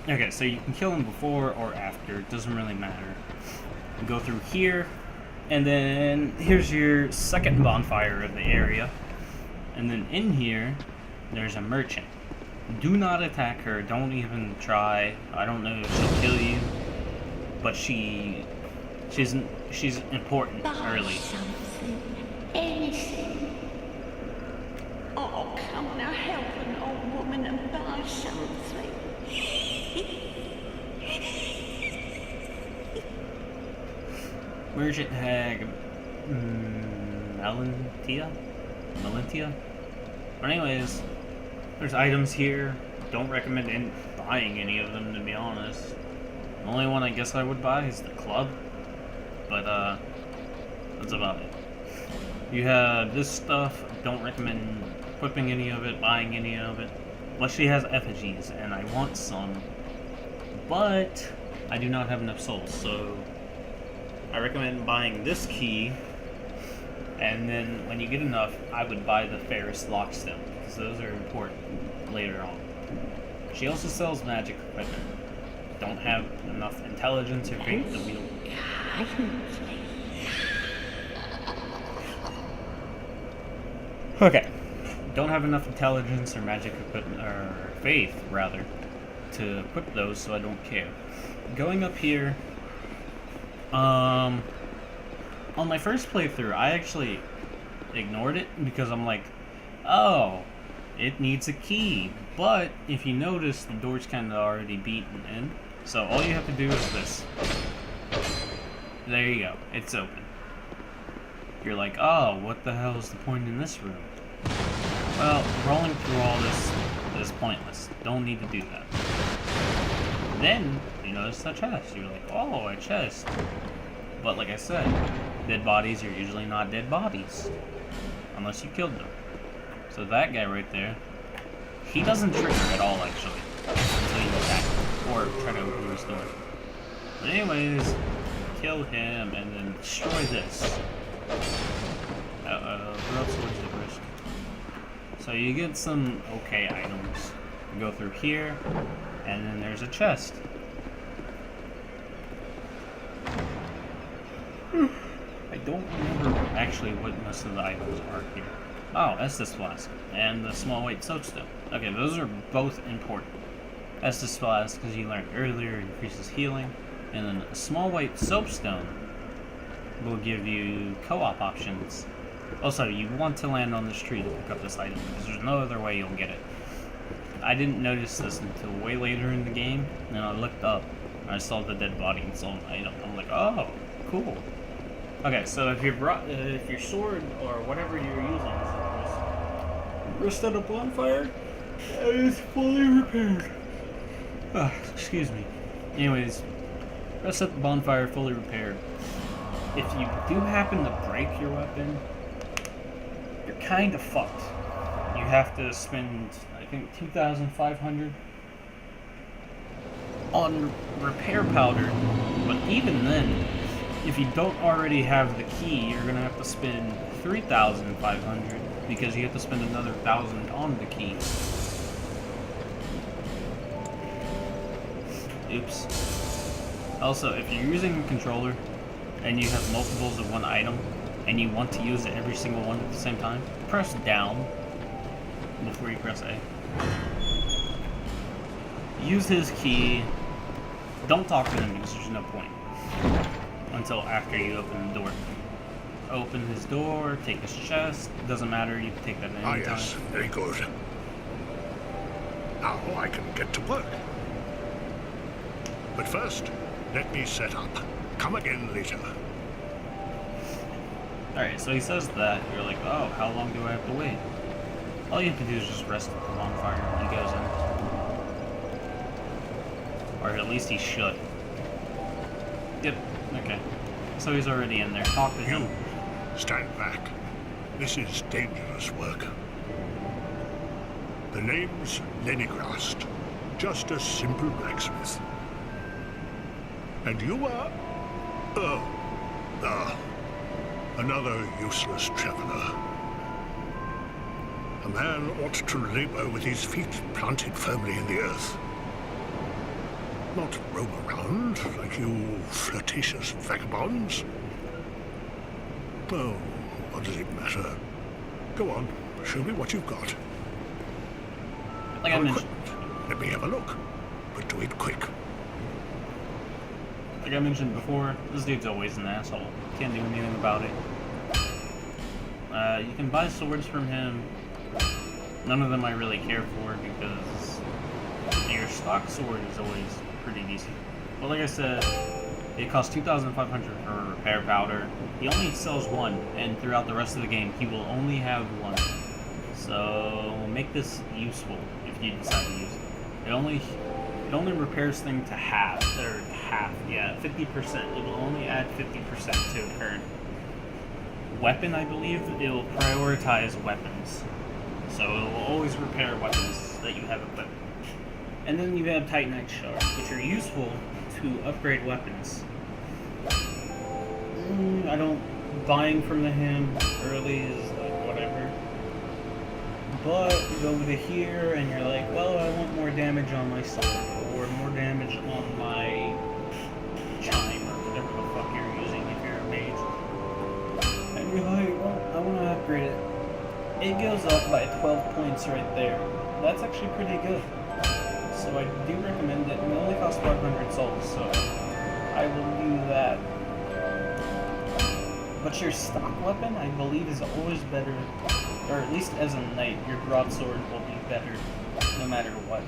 Okay, so you can kill him before or after. It doesn't really matter. You go through here, and then here's your second bonfire of the area. And then in here, there's a merchant. Do not attack her. Don't even try. I don't know if she'll kill you, but she's important Buy early. something. Anything. Oh, come now, help an old woman and buy something. Merchant hag Melentia? But anyways, there's items here. Don't recommend buying any of them, to be honest. The only one I guess I would buy is the club. But that's about it. You have this stuff. Don't recommend equipping any of it, buying any of it. Unless she has effigies, and I want some. But I do not have enough souls, so I recommend buying this key, and then when you get enough, I would buy the Ferris Lockstone, because those are important later on. She also sells magic equipment. Don't have enough intelligence or faith to wield. Okay. Don't have enough intelligence or magic equipment, or faith, rather, to equip those, so I don't care. Going up here, on my first playthrough, I actually ignored it because I'm like, oh, it needs a key. But if you notice, the door's kind of already beaten in. So all you have to do is this. There you go. It's open. You're like, oh, what the hell is the point in this room? Well, rolling through all this is pointless. Don't need to do that. Then you notice the chest. You're like, oh, a chest. But like I said, dead bodies are usually not dead bodies. Unless you killed them. So that guy right there, he doesn't trigger at all, actually. Until you attack him. Or try to open his door. But anyways, kill him and then destroy this. Who else was the risk? So you get some okay items. You go through here, and then there's a chest. I don't remember actually what most of the items are here. Oh, Estus Flask and the small white soapstone. Okay, those are both important. Estus Flask, because you learned earlier, increases healing, and then a small white soapstone will give you co-op options. Also, you want to land on this tree to pick up this item, because there's no other way you'll get it. I didn't notice this until way later in the game, and I looked up, and I saw the dead body and saw an item. I'm like, oh, cool. Okay, so if your sword or whatever you're using is rest at a bonfire, it is fully repaired. Excuse me. Anyways, rest at the bonfire, fully repaired. If you do happen to break your weapon, you're kind of fucked. You have to spend, I think, 2,500 on repair powder, but even then, if you don't already have the key, you're gonna have to spend 3,500 because you have to spend another 1,000 on the key. Oops. Also, if you're using a controller and you have multiples of one item and you want to use every single one at the same time, press down before you press A. Use his key. Don't talk to him because there's no point. Until after you open the door. Open his door, take his chest, doesn't matter, you can take that at any time. Yes, very good. Now I can get to work. But first, let me set up. Come again later. Alright, so he says that, you're like, oh, how long do I have to wait? All you have to do is just rest at the bonfire when he goes in. Or at least he should. Yep, okay. So he's already in there. Talk to him. Stand back. This is dangerous work. The name's Lenigrast. Just a simple blacksmith. And you are? Another useless traveler. A man ought to labor with his feet planted firmly in the earth. not roam around like you flirtatious vagabonds. Oh, what does it matter? Go on, show me what you've got. Like I Your mentioned, equipment. Let me have a look, but do it quick. like I mentioned before, this dude's always an asshole. Can't do anything about it. You can buy swords from him. None of them I really care for because your stock sword is always pretty decent. But like I said, it costs 2,500 for repair powder. He only sells one, and throughout the rest of the game, he will only have one. So make this useful if you decide to use it. It only repairs things to half, yeah, 50%. It will only add 50% to current weapon, I believe. It will prioritize weapons. So it will always repair weapons that you have equipped. And then you have Titanite shards, which are useful to upgrade weapons. I don't... Buying from him early is like whatever. But you go over to here and you're like, well, I want more damage on my sword, or more damage on my chime, or whatever the fuck you're using if you're a mage. And you're like, well, I want to upgrade it. It goes up by 12 points right there. That's actually pretty good. So I do recommend it. It only costs 500 souls, so I will do that. But your stock weapon, I believe, is always better, or at least as a knight, your broadsword will be better no matter what.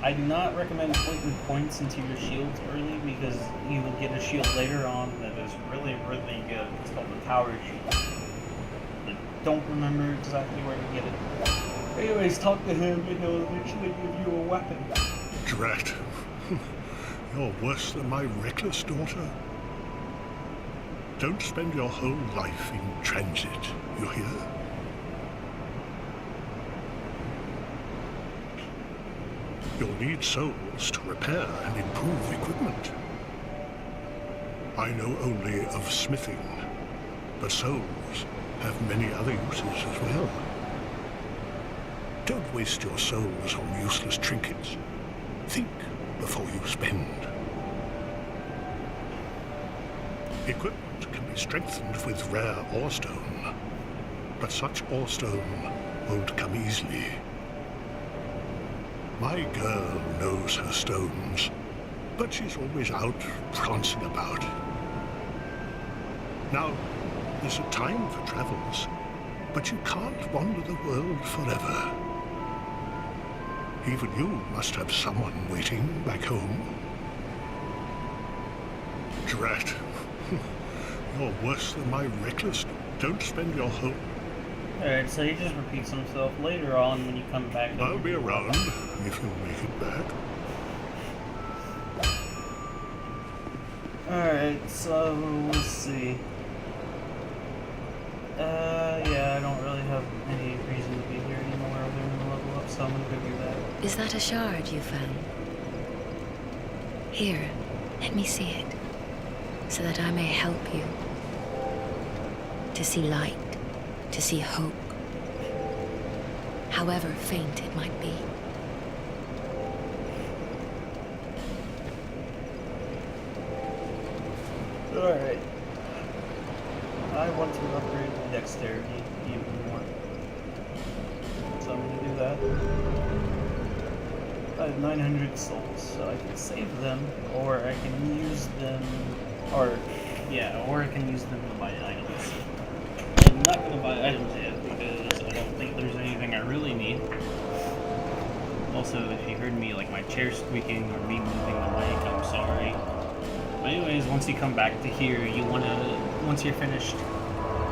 I do not recommend putting points into your shields early because you will get a shield later on that is really, really good. It's called the tower shield. I don't remember exactly where to get it. Anyways, talk to him and he'll eventually give you a weapon. Drat. You're worse than my reckless daughter. Don't spend your whole life in transit, you hear? You'll need souls to repair and improve equipment. I know only of smithing, but souls have many other uses as well. Don't waste your souls on useless trinkets. Think before you spend. Equipment can be strengthened with rare orestone, but such orestone won't come easily. My girl knows her stones, but she's always out prancing about. Now, there's a time for travels, but you can't wander the world forever. Even you must have someone waiting back home. Drat. You're worse than my reckless. Don't spend your whole... Alright, so he just repeats himself later on when you come back. I'll be around if you'll make it back. Alright, so let's see. Yeah, I don't really have any reason to be here anymore other than level up, so I'm gonna go do that. Is that a shard you found? Here, let me see it, so that I may help you. To see light, to see hope, however faint it might be. Alright. I want to upgrade my dexterity even more. So I'm going to do that. I have 900 souls, so I can save them, or I can use them, or I can use them to buy items. I'm not going to buy items yet, because I don't think there's anything I really need. Also, if you heard me, like my chair squeaking or me moving the mic, I'm sorry. But anyways, once you come back to here, once you're finished,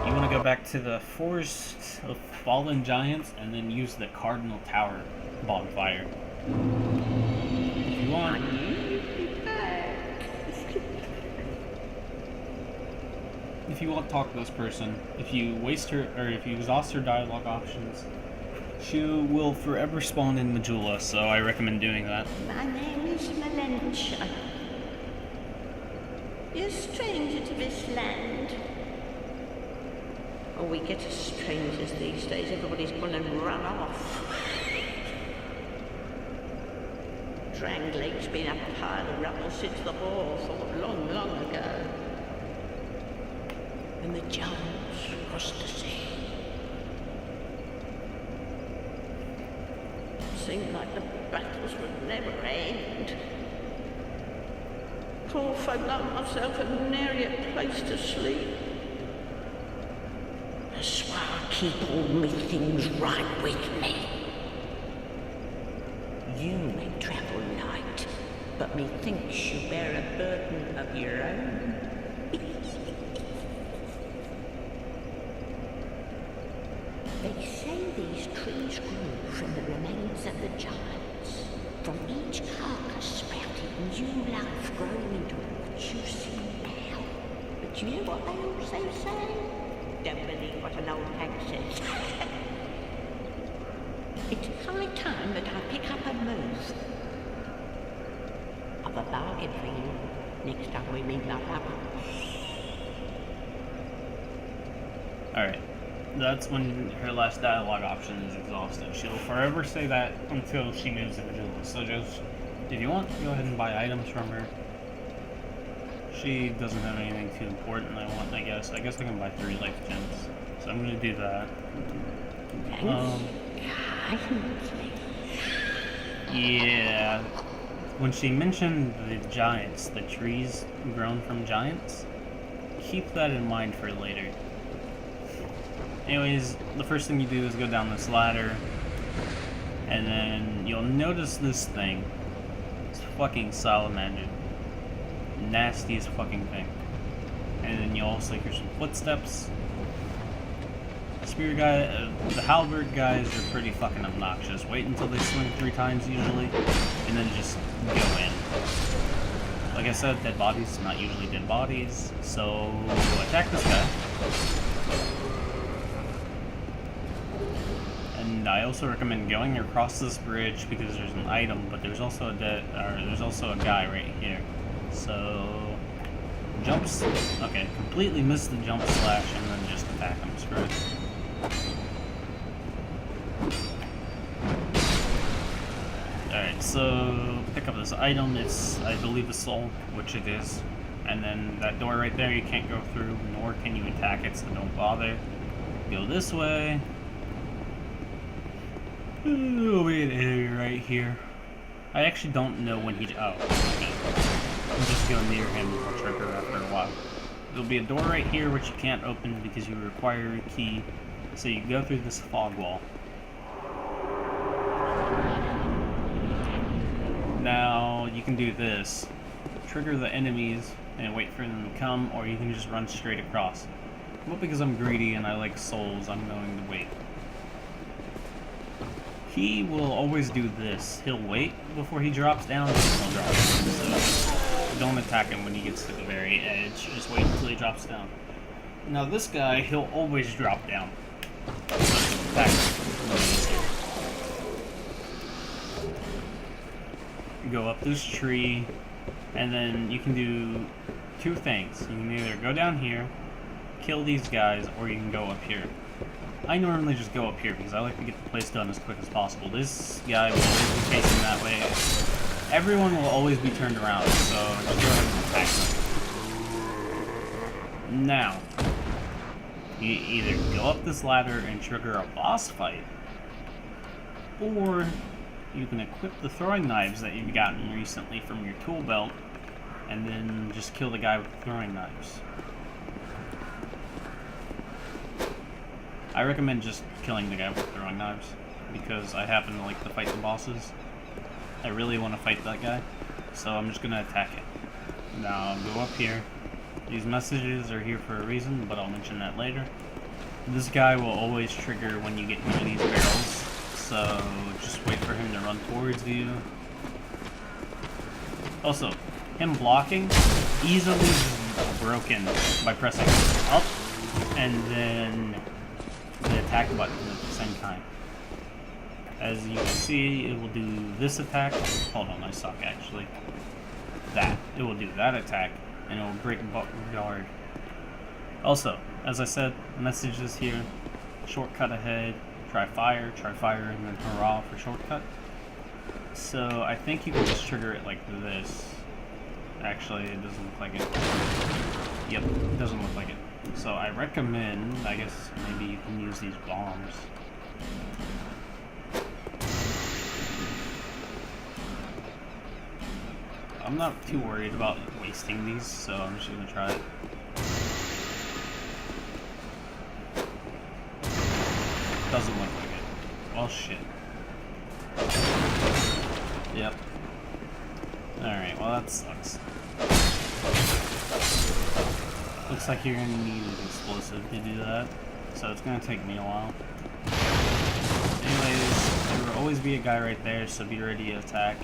you want to go back to the Forest of Fallen Giants and then use the Cardinal Tower bonfire. If you want. If you want to talk to this person, if you waste her, or if you exhaust her dialogue options, she will forever spawn in Majula, so I recommend doing that. My name is Malentia. You're a stranger to this land. Oh, we get as strangers these days. Everybody's gone and run off. drang leg's been up a pile of rubble since the war fought long, long ago. When the giants crossed the sea. It seemed like the battles would never end. Poor folk like myself had nary a place to sleep. That's why I keep all me things right with me. You may travel light, but methinks you bear a burden of your own. They say these trees grew from the remains of the giants. From each carcass sprouted new life growing into what you see now. But you know what they also say? Don't believe what an old hag says. It's high time that I pick up a move. I've a bargain for you next time we meet like that. Alright. That's when her last dialogue option is exhausted. She'll forever say that until she moves individually. So just, if you want, go ahead and buy items from her. She doesn't have anything too important I want, I guess. I guess I can buy 3 life gems. So I'm gonna do that. Yeah. When she mentioned the giants, the trees grown from giants, keep that in mind for later. Anyways, the first thing you do is go down this ladder, and then you'll notice this thing. It's fucking salamander. Nastiest fucking thing. And then you'll also hear some footsteps. The spear guy, the halberd guys are pretty fucking obnoxious. Wait until they swing 3 times usually, and then just go in. Like I said, dead bodies, not usually dead bodies, so attack this guy. And I also recommend going across this bridge because there's an item, but there's also a guy right here. So jumps. Okay, completely missed the jump slash and then just attack him. Screw it. Alright, so pick up this item. It's, I believe, a soul, which it is. And then that door right there you can't go through, nor can you attack it, so don't bother. Go this way. There'll be an enemy right here. I actually don't know when he... Oh, okay. I'm just going near him and I'll trigger after a while. There'll be a door right here which you can't open because you require a key. So you go through this fog wall. Now, you can do this. Trigger the enemies and wait for them to come, or you can just run straight across. But because I'm greedy and I like souls, I'm going to wait. He will always do this. He'll wait before he drops down, and then he'll drop down. So don't attack him when he gets to the very edge. Just wait until he drops down. Now this guy, he'll always drop down. So just attack him. Go up this tree, and then you can do 2 things. You can either go down here, kill these guys, or you can go up here. I normally just go up here because I like to get the place done as quick as possible. This guy will always be facing that way. Everyone will always be turned around, so just go ahead and attack them. Now, you either go up this ladder and trigger a boss fight, or you can equip the throwing knives that you've gotten recently from your tool belt, and then just kill the guy with the throwing knives. I recommend just killing the guy with throwing knives, because I happen to like to fight the bosses. I really want to fight that guy, so I'm just going to attack it. Now, I'll go up here. These messages are here for a reason, but I'll mention that later. This guy will always trigger when you get near these barrels, so just wait for him to run towards you. Also, him blocking, easily broken by pressing up and then the attack button at the same time. As you can see, it will do this attack. Hold on, I suck actually. That. It will do that attack, and it will break guard. Also, as I said, messages here. Shortcut ahead. Try fire, and then hurrah for shortcut. So I think you can just trigger it like this. Actually, it doesn't look like it. Yep, it doesn't look like it. So I recommend, I guess maybe you can use these bombs. I'm not too worried about wasting these, so I'm just gonna try it. Doesn't look like it. Well, shit. Yep. Alright, well that sucks. Looks like you're gonna need an explosive to do that, so it's gonna take me a while. Anyways, there will always be a guy right there, so be ready to attack.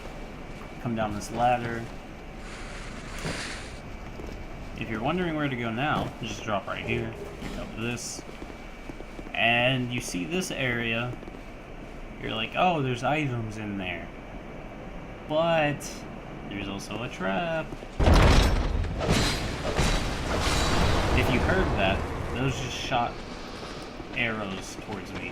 Come down this ladder. If you're wondering where to go now, just drop right here, pick up this, and you see this area. You're like, oh, there's items in there. But there's also a trap. If you heard that, those just shot arrows towards me.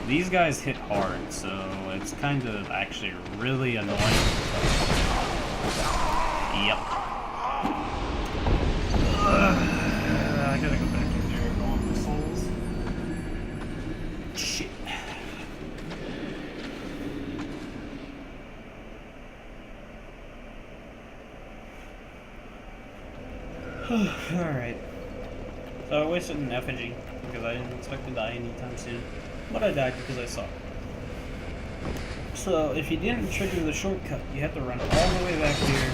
These guys hit hard, so it's kind of actually really annoying. Yep. I gotta go back in there and go on my souls. Shit. Alright. So I wasted an effigy because I didn't expect to die anytime soon. But I died because I saw it. So if you didn't trigger the shortcut, you have to run all the way back here.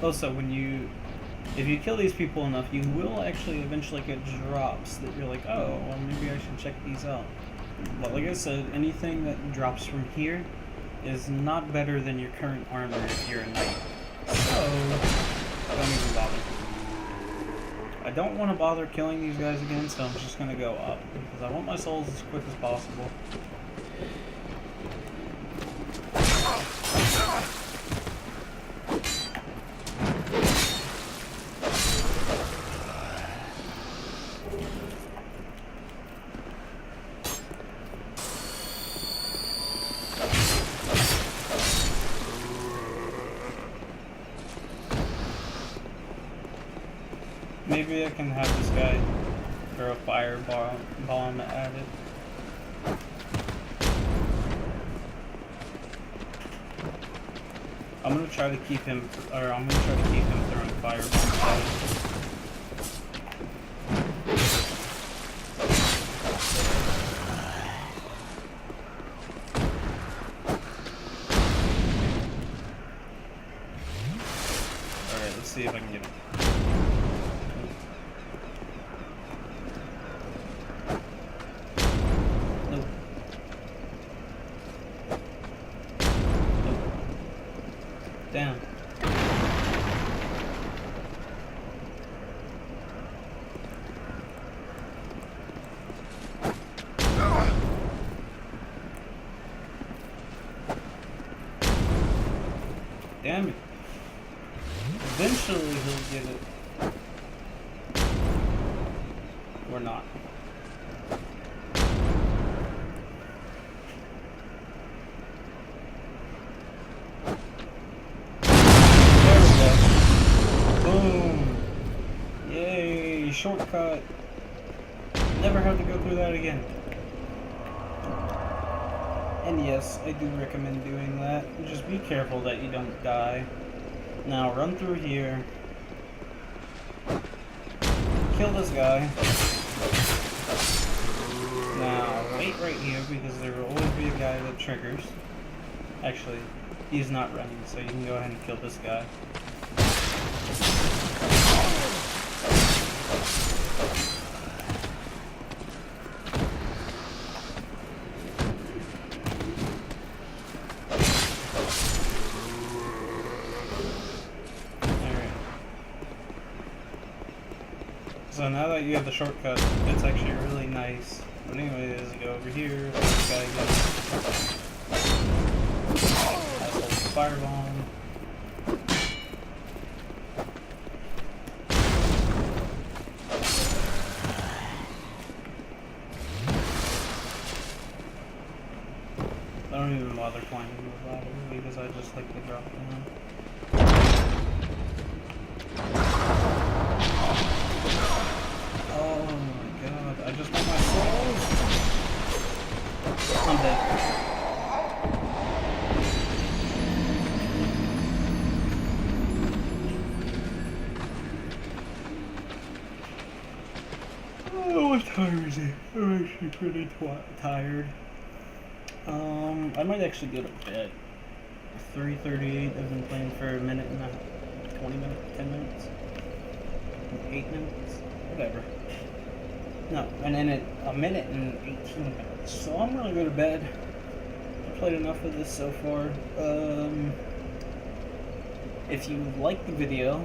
Also, if you kill these people enough, you will actually eventually get drops that you're like, oh, well maybe I should check these out. But like I said, anything that drops from here is not better than your current armor if you're a knight. So, don't even bother. I don't want to bother killing these guys again, so I'm just going to go up, because I want my souls as quick as possible. Maybe I can have this guy throw a fire bomb at it. I'm gonna try to keep him throwing fire bombs at it. Alright, let's see if I can get him. Damn. Damn it. Eventually he'll get it. Or not. Shortcut. Never have to go through that again. And yes, I do recommend doing that. Just be careful that you don't die. Now run through here. Kill this guy. Now wait right here because there will always be a guy that triggers. Actually, he's not running, so you can go ahead and kill this guy. So now that you have the shortcut, it's actually really nice. But anyways, go over here, this guy again. Nice little firebomb. don't even bother climbing the ladder because I just like to drop down. Oh my god, I just want my soul! I'm dead. Oh, what time is it? I'm actually pretty tired. I might actually go to bed. 3:38. I've been playing for a minute and a half, 20 minutes, 10 minutes, 8 minutes, whatever. No, and then a minute and 18 minutes. So I'm gonna go to bed. I played enough of this so far. If you liked the video,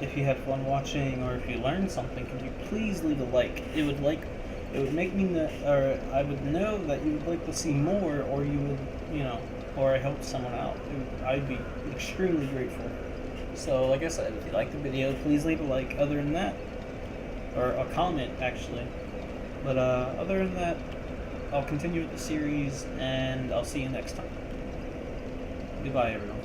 if you had fun watching, or if you learned something, could you please leave a like? It would make me know, or I would know that you would like to see more, or you would, or I helped someone out. I'd be extremely grateful. So, like I said, if you liked the video, please leave a like. Other than that, or a comment actually. But other than that, I'll continue with the series, and I'll see you next time. Goodbye, everyone.